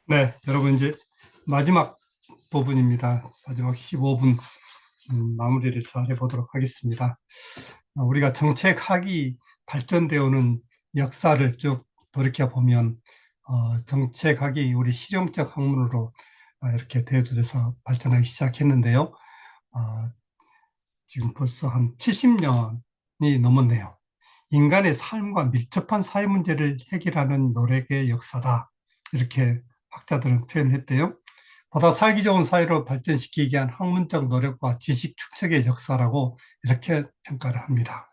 네, 여러분 이제 마지막 부분입니다. 마지막 15분 마무리를 잘 해보도록 하겠습니다. 우리가 정책학이 발전되어 오는 역사를 쭉 돌이켜 보면 정책학이 우리 실용적 학문으로 이렇게 대두돼서 발전하기 시작했는데요. 어, 지금 벌써 한 70년이 넘었네요. 인간의 삶과 밀접한 사회 문제를 해결하는 노력의 역사다. 이렇게 학자들은 표현했대요. 보다 살기 좋은 사회로 발전시키기 위한 학문적 노력과 지식 축적의 역사라고 이렇게 평가를 합니다.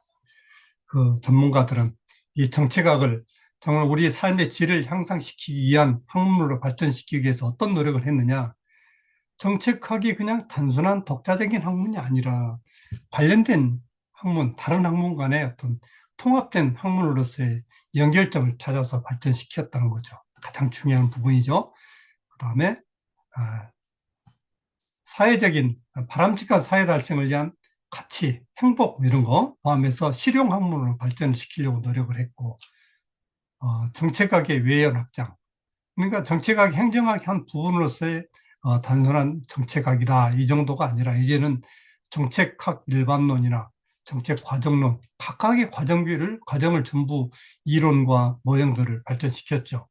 그 전문가들은 이 정책학을 정말 우리 삶의 질을 향상시키기 위한 학문으로 발전시키기 위해서 어떤 노력을 했느냐. 정책학이 그냥 단순한 독자적인 학문이 아니라 관련된 학문, 다른 학문 간의 어떤 통합된 학문으로서의 연결점을 찾아서 발전시켰다는 거죠. 가장 중요한 부분이죠. 그 다음에 사회적인 바람직한 사회 달성을 위한 가치, 행복 뭐 이런 거 포함해서 실용 학문으로 발전을 시키려고 노력을 했고, 정책학의 외연 확장. 그러니까 정책학, 행정학의 한 부분으로서의 단순한 정책학이다 이 정도가 아니라 이제는 정책학 일반론이나 정책 과정론, 각각의 과정을 전부 이론과 모형들을 발전시켰죠.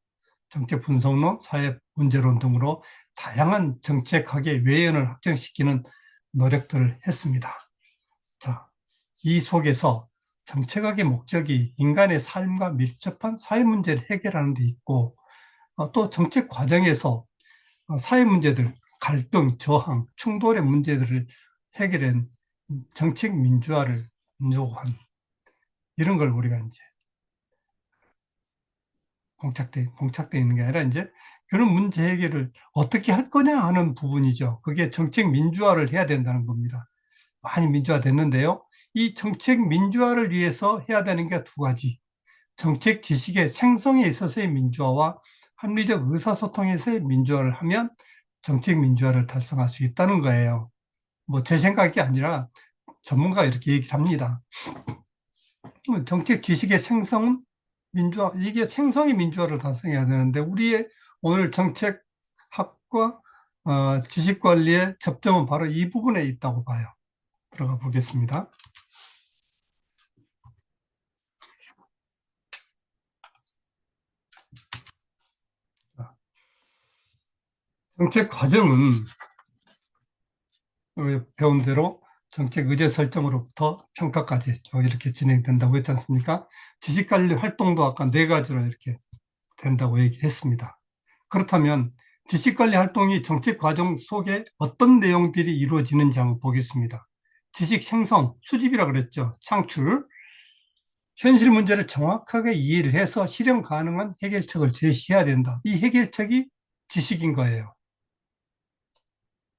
정책 분석론, 사회 문제론 등으로 다양한 정책학의 외연을 확장시키는 노력들을 했습니다. 자, 이 속에서 정책학의 목적이 인간의 삶과 밀접한 사회 문제를 해결하는 데 있고, 또 정책 과정에서 사회 문제들, 갈등, 저항, 충돌의 문제들을 해결한 정책 민주화를 요구한 이런 걸 우리가 이제 공착돼 있는 게 아니라 이제 그런 문제 해결을 어떻게 할 거냐 하는 부분이죠. 그게 정책 민주화를 해야 된다는 겁니다. 많이 민주화됐는데요. 이 정책 민주화를 위해서 해야 되는 게 두 가지. 정책 지식의 생성에 있어서의 민주화와 합리적 의사소통에서의 민주화를 하면 정책 민주화를 달성할 수 있다는 거예요. 뭐 제 생각이 아니라 전문가가 이렇게 얘기를 합니다. 정책 지식의 생성은 민주화, 이게 생성이 민주화를 달성해야 되는데 우리의 오늘 정책학과 지식관리의 접점은 바로 이 부분에 있다고 봐요. 들어가 보겠습니다. 정책 과정은 배운 대로 정책 의제 설정으로부터 평가까지 이렇게 진행된다고 했지 않습니까? 지식관리 활동도 아까 네 가지로 이렇게 된다고 얘기했습니다. 그렇다면 지식관리 활동이 정책 과정 속에 어떤 내용들이 이루어지는지 한번 보겠습니다. 지식 생성, 수집이라 그랬죠. 창출, 현실 문제를 정확하게 이해를 해서 실현 가능한 해결책을 제시해야 된다. 이 해결책이 지식인 거예요.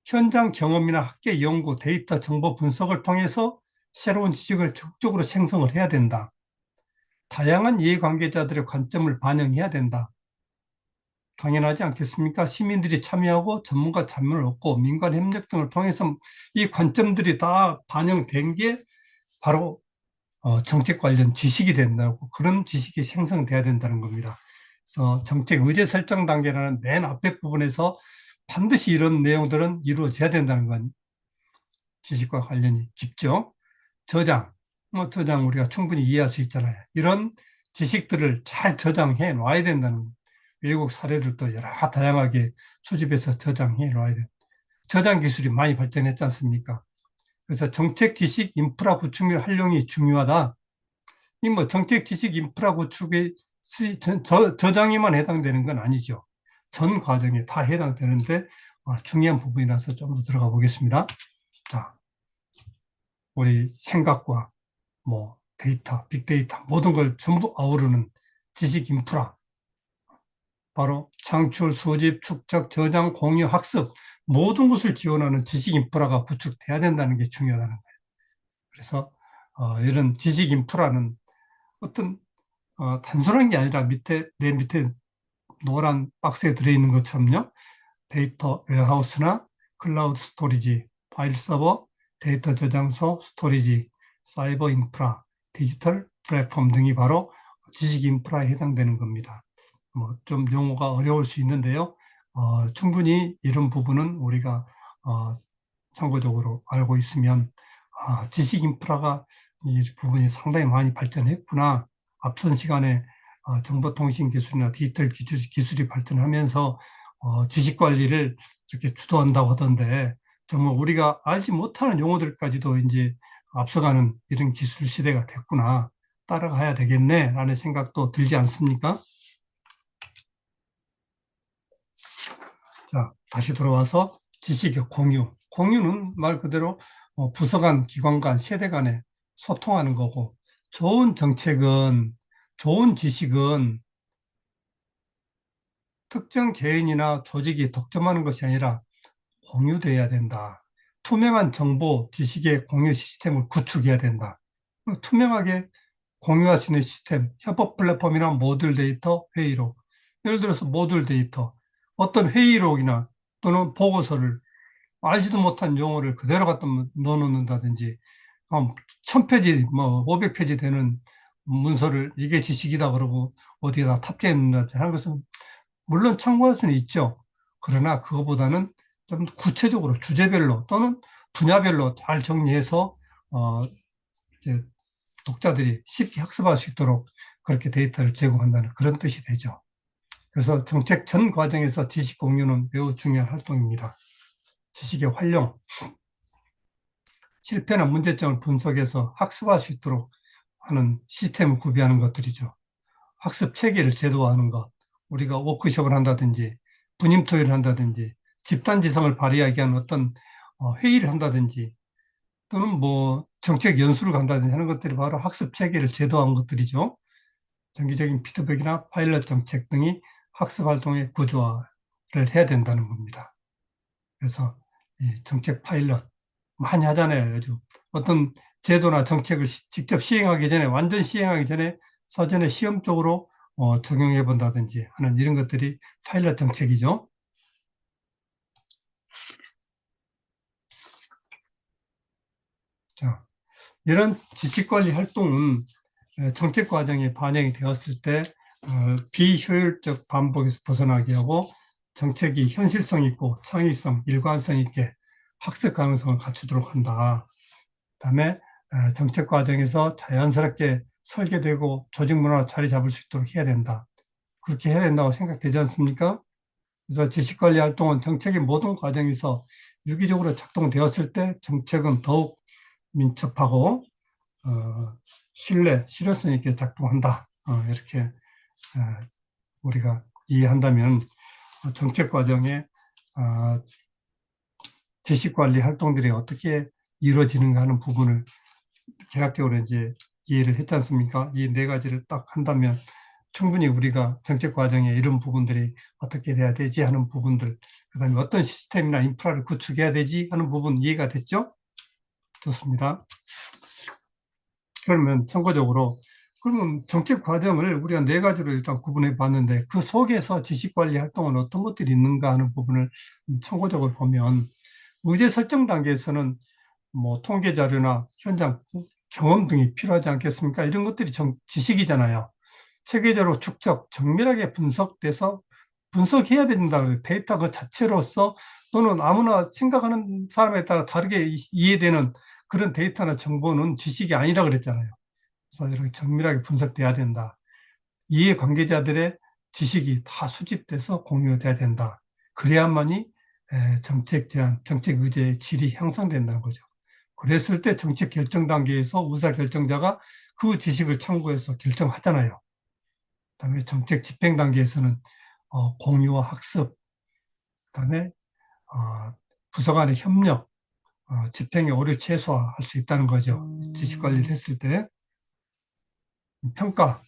현장 경험이나 학계 연구, 데이터, 정보 분석을 통해서 새로운 지식을 적극적으로 생성을 해야 된다. 다양한 이해관계자들의 관점을 반영해야 된다. 당연하지 않겠습니까? 시민들이 참여하고 전문가 참여를 얻고 민간 협력 등을 통해서 이 관점들이 다 반영된 게 바로 정책 관련 지식이 된다고, 그런 지식이 생성돼야 된다는 겁니다. 그래서 정책 의제 설정 단계라는 맨 앞에 부분에서 반드시 이런 내용들은 이루어져야 된다는 건 지식과 관련이 깊죠. 저장, 저장 우리가 충분히 이해할 수 있잖아요. 이런 지식들을 잘 저장해 놔야 된다는, 외국 사례들도 여러 다양하게 수집해서 저장해 놔야 돼. 저장 기술이 많이 발전했지 않습니까? 그래서 정책 지식 인프라 구축 및 활용이 중요하다. 이 뭐 정책 지식 인프라 구축의 저장에만 해당되는 건 아니죠. 전 과정에 다 해당되는데 중요한 부분이라서 좀 더 들어가 보겠습니다. 자, 우리 생각과 뭐 데이터, 빅데이터 모든 걸 전부 아우르는 지식 인프라, 바로 창출, 수집, 축적, 저장, 공유, 학습 모든 것을 지원하는 지식 인프라가 구축돼야 된다는 게 중요하다는 거예요. 그래서 이런 지식 인프라는 어떤 단순한 게 아니라 내 밑에 노란 박스에 들어있는 것처럼요. 데이터 웨어하우스나 클라우드 스토리지, 파일 서버, 데이터 저장소, 스토리지, 사이버 인프라, 디지털 플랫폼 등이 바로 지식 인프라에 해당되는 겁니다. 뭐 좀 용어가 어려울 수 있는데요. 충분히 이런 부분은 우리가 참고적으로 알고 있으면 지식 인프라가 이 부분이 상당히 많이 발전했구나. 앞선 시간에 정보통신 기술이나 디지털 기술이 발전하면서 지식 관리를 이렇게 주도한다고 하던데 정말 우리가 알지 못하는 용어들까지도 이제 앞서가는 이런 기술 시대가 됐구나. 따라가야 되겠네 라는 생각도 들지 않습니까? 자, 다시 돌아와서 지식의 공유. 공유는 말 그대로 부서 간, 기관 간, 세대 간에 소통하는 거고, 좋은 정책은, 좋은 지식은 특정 개인이나 조직이 독점하는 것이 아니라 공유돼야 된다. 투명한 정보, 지식의 공유 시스템을 구축해야 된다. 투명하게 공유할 수 있는 시스템, 협업 플랫폼이나 모듈 데이터, 회의록. 예를 들어서 모듈 데이터, 어떤 회의록이나 또는 보고서를 알지도 못한 용어를 그대로 갖다 넣어놓는다든지, 1000페이지, 뭐 500페이지 되는 문서를 이게 지식이다 그러고 어디에다 탑재해 놓는다든지 하는 것은 물론 참고할 수는 있죠. 그러나 그거보다는 좀 구체적으로 주제별로 또는 분야별로 잘 정리해서 이제 독자들이 쉽게 학습할 수 있도록 그렇게 데이터를 제공한다는 그런 뜻이 되죠. 그래서 정책 전 과정에서 지식 공유는 매우 중요한 활동입니다. 지식의 활용, 실패나 문제점을 분석해서 학습할 수 있도록 하는 시스템을 구비하는 것들이죠. 학습 체계를 제도화하는 것, 우리가 워크숍을 한다든지 분임 토의를 한다든지 집단 지성을 발휘하게 하는 어떤 회의를 한다든지 또는 뭐 정책 연수를 간다든지 하는 것들이 바로 학습 체계를 제도화한 것들이죠. 정기적인 피드백이나 파일럿 정책 등이 학습 활동의 구조화를 해야 된다는 겁니다. 그래서 이 정책 파일럿 많이 하잖아요, 요즘. 어떤 제도나 정책을 직접 시행하기 전에, 완전 시행하기 전에 사전에 시험적으로 적용해 본다든지 하는 이런 것들이 파일럿 정책이죠. 자, 이런 지식관리 활동은 정책 과정에 반영이 되었을 때 비효율적 반복에서 벗어나게 하고 정책이 현실성 있고 창의성, 일관성 있게 학습 가능성을 갖추도록 한다. 그다음에 정책 과정에서 자연스럽게 설계되고 조직 문화가 자리 잡을 수 있도록 해야 된다. 그렇게 해야 된다고 생각되지 않습니까? 그래서 지식관리 활동은 정책의 모든 과정에서 유기적으로 작동되었을 때 정책은 더욱 민첩하고 실효성 있게 작동한다. 이렇게 우리가 이해한다면 정책 과정에 지식관리 활동들이 어떻게 이루어지는가 하는 부분을 개략적으로 이제 이해를 했지 않습니까? 이 네 가지를 딱 한다면 충분히 우리가 정책 과정에 이런 부분들이 어떻게 돼야 되지 하는 부분들, 그 다음에 어떤 시스템이나 인프라를 구축해야 되지 하는 부분 이해가 됐죠? 좋습니다. 그러면 참고적으로 그러면 정책 과정을 우리가 네 가지로 일단 구분해 봤는데 그 속에서 지식관리 활동은 어떤 것들이 있는가 하는 부분을 참고적으로 보면 의제 설정 단계에서는 뭐 통계 자료나 현장 경험 등이 필요하지 않겠습니까? 이런 것들이 지식이잖아요. 체계적으로 축적, 정밀하게 분석돼서 분석해야 된다. 데이터 그 자체로서 또는 아무나 생각하는 사람에 따라 다르게 이해되는 그런 데이터나 정보는 지식이 아니라 그랬잖아요. 그래서 이렇게 정밀하게 분석돼야 된다. 이해 관계자들의 지식이 다 수집돼서 공유돼야 된다. 그래야만이 정책 제안, 정책 의제의 질이 향상된다는 거죠. 그랬을 때 정책 결정 단계에서 의사 결정자가 그 지식을 참고해서 결정하잖아요. 그다음에 정책 집행 단계에서는 공유와 학습, 그다음에 부서 간의 협력, 집행의 오류 최소화할 수 있다는 거죠. 지식 관리를 했을 때 평가,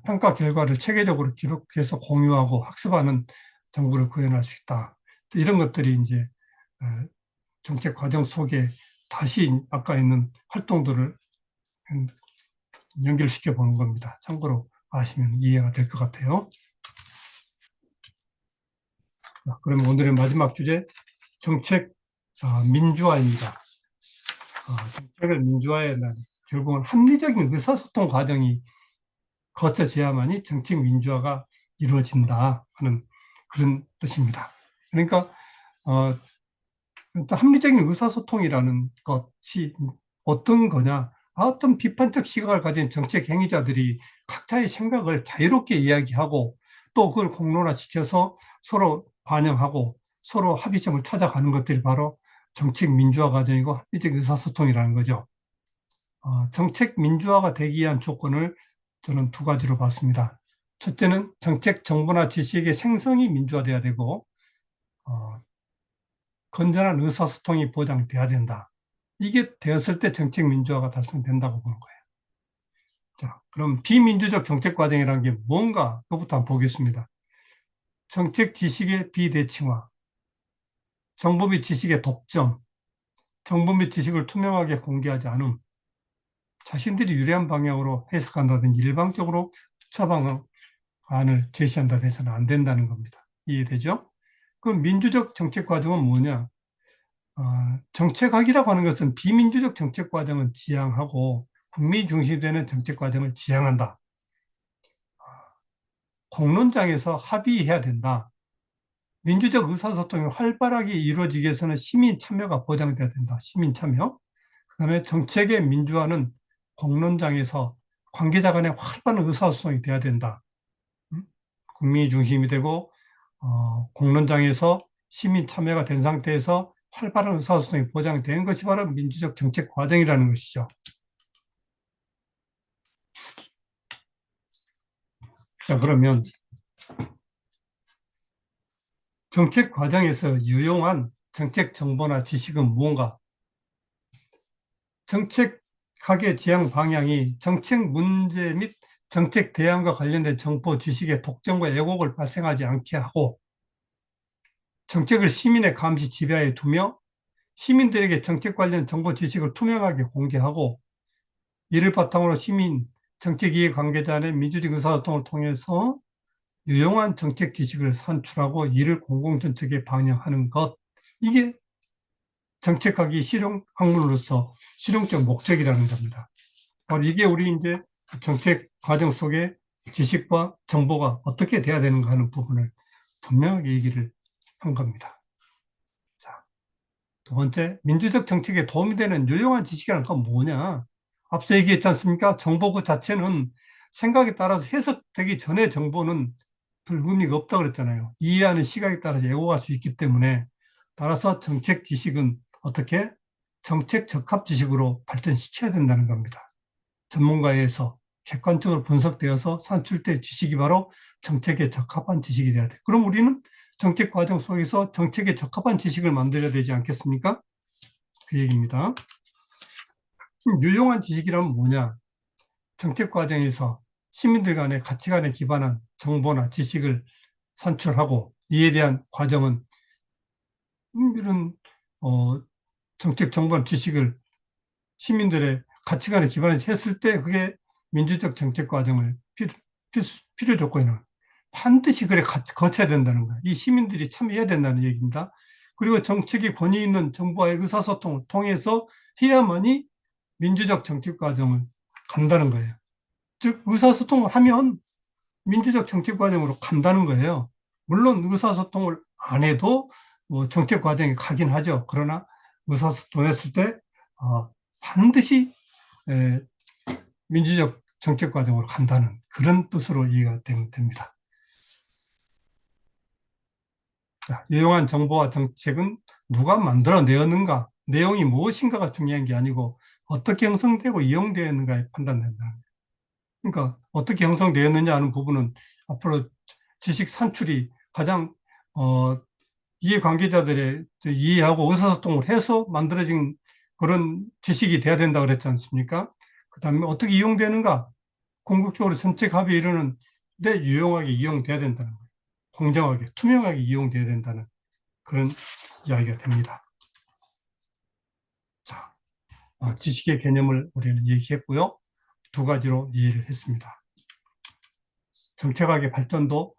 평가 결과를 체계적으로 기록해서 공유하고 학습하는 정보를 구현할 수 있다. 이런 것들이 이제 정책 과정 속에 다시 아까 있는 활동들을 연결시켜 보는 겁니다. 참고로 아시면 이해가 될 것 같아요. 그럼 오늘의 마지막 주제, 정책 민주화입니다. 정책을 민주화에는 결국은 합리적인 의사소통 과정이 거쳐져야만이 정책 민주화가 이루어진다 하는 그런 뜻입니다. 그러니까 또 합리적인 의사소통이라는 것이 어떤 거냐? 어떤 비판적 시각을 가진 정책 행위자들이 각자의 생각을 자유롭게 이야기하고 또 그걸 공론화시켜서 서로 반영하고 서로 합의점을 찾아가는 것들이 바로 정책 민주화 과정이고 합리적 의사소통이라는 거죠. 정책 민주화가 되기 위한 조건을 저는 두 가지로 봤습니다. 첫째는 정책 정보나 지식의 생성이 민주화돼야 되고 어, 건전한 의사소통이 보장돼야 된다. 이게 되었을 때 정책 민주화가 달성된다고 보는 거예요. 자, 그럼 비민주적 정책 과정이라는 게 뭔가 그것부터 한번 보겠습니다. 정책 지식의 비대칭화, 정보 및 지식의 독점, 정보 및 지식을 투명하게 공개하지 않음, 자신들이 유리한 방향으로 해석한다든지 일방적으로 처방안을 제시한다든지 해서는 안 된다는 겁니다. 이해되죠? 그럼 민주적 정책 과정은 뭐냐? 정책학이라고 하는 것은 비민주적 정책 과정은 지향하고 국민 중심이 되는 정책 과정을 지향한다. 공론장에서 합의해야 된다. 민주적 의사소통이 활발하게 이루어지기 위해서는 시민 참여가 보장돼야 된다. 시민 참여. 그다음에 정책의 민주화는 공론장에서 관계자 간의 활발한 의사소통이 돼야 된다. 국민이 중심이 되고 공론장에서 시민 참여가 된 상태에서 활발한 의사소통이 보장되는 것이 바로 민주적 정책 과정이라는 것이죠. 자, 그러면 정책 과정에서 유용한 정책 정보나 지식은 무언가? 정책학의 지향 방향이 정책 문제 및 정책 대안과 관련된 정보 지식의 독점과 왜곡을 발생하지 않게 하고 정책을 시민의 감시 지배하에 두며 시민들에게 정책 관련 정보 지식을 투명하게 공개하고 이를 바탕으로 시민, 정책이해 관계자 의 민주적 의사소통을 통해서 유용한 정책 지식을 산출하고 이를 공공정책에 반영하는 것. 이게 정책학이 실용 학문으로서 실용적 목적이라는 겁니다. 바로 이게 우리 이제 정책 과정 속에 지식과 정보가 어떻게 돼야 되는가 하는 부분을 분명하게 얘기를 한 겁니다. 자, 두 번째, 민주적 정책에 도움이 되는 유용한 지식이라는 건 뭐냐? 앞서 얘기했지 않습니까? 정보 그 자체는 생각에 따라서 해석되기 전에 정보는 별 의미가 없다고 그랬잖아요. 이해하는 시각에 따라서 왜곡할 수 있기 때문에 따라서 정책 지식은 어떻게 정책 적합 지식으로 발전시켜야 된다는 겁니다. 전문가에 의해서 객관적으로 분석되어서 산출될 지식이 바로 정책에 적합한 지식이 돼야 돼. 그럼 우리는 정책 과정 속에서 정책에 적합한 지식을 만들어야 되지 않겠습니까? 그 얘기입니다. 유용한 지식이란 뭐냐? 정책 과정에서 시민들 간의 가치관에 기반한 정보나 지식을 산출하고 이에 대한 과정은 이런 정책 정보나 지식을 시민들의 가치관에 기반해서 했을 때 그게 민주적 정책 과정을 필요 조건이는 반드시 그래 거쳐야 된다는 거예요. 이 시민들이 참여해야 된다는 얘기입니다. 그리고 정책의 권위 있는 정부와의 의사소통을 통해서 해야만이 민주적 정책 과정을 간다는 거예요. 즉 의사소통을 하면 민주적 정책 과정으로 간다는 거예요. 물론 의사소통을 안 해도 뭐 정책 과정에 가긴 하죠. 그러나 의사소통했을 때 반드시 민주적 정책 과정으로 간다는 그런 뜻으로 이해가 됩니다. 자, 유용한 정보와 정책은 누가 만들어내었는가, 내용이 무엇인가가 중요한 게 아니고 어떻게 형성되고 이용되었는가에 판단된다는 거예요. 그러니까 어떻게 형성되었느냐 하는 부분은 앞으로 지식 산출이 가장 이해관계자들의 이해하고 의사소통을 해서 만들어진 그런 지식이 돼야 된다고 그랬지 않습니까? 그 다음에 어떻게 이용되는가? 궁극적으로 정책 합의에 이르는 데 유용하게 이용돼야 된다는 거예요. 공정하게, 투명하게 이용돼야 된다는 그런 이야기가 됩니다. 자, 지식의 개념을 우리는 얘기했고요. 두 가지로 이해를 했습니다. 정책학의 발전도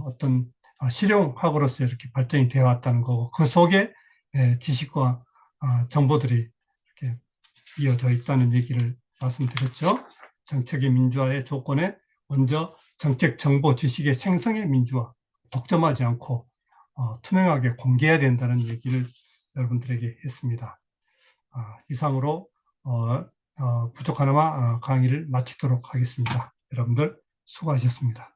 어떤 실용학으로서 이렇게 발전이 되어 왔다는 거고 그 속에 지식과 정보들이 이렇게 이어져 있다는 얘기를 말씀드렸죠. 정책의 민주화의 조건에 먼저 정책 정보 지식의 생성의 민주화, 독점하지 않고 투명하게 공개해야 된다는 얘기를 여러분들에게 했습니다. 이상으로 부족하나마 강의를 마치도록 하겠습니다. 여러분들 수고하셨습니다.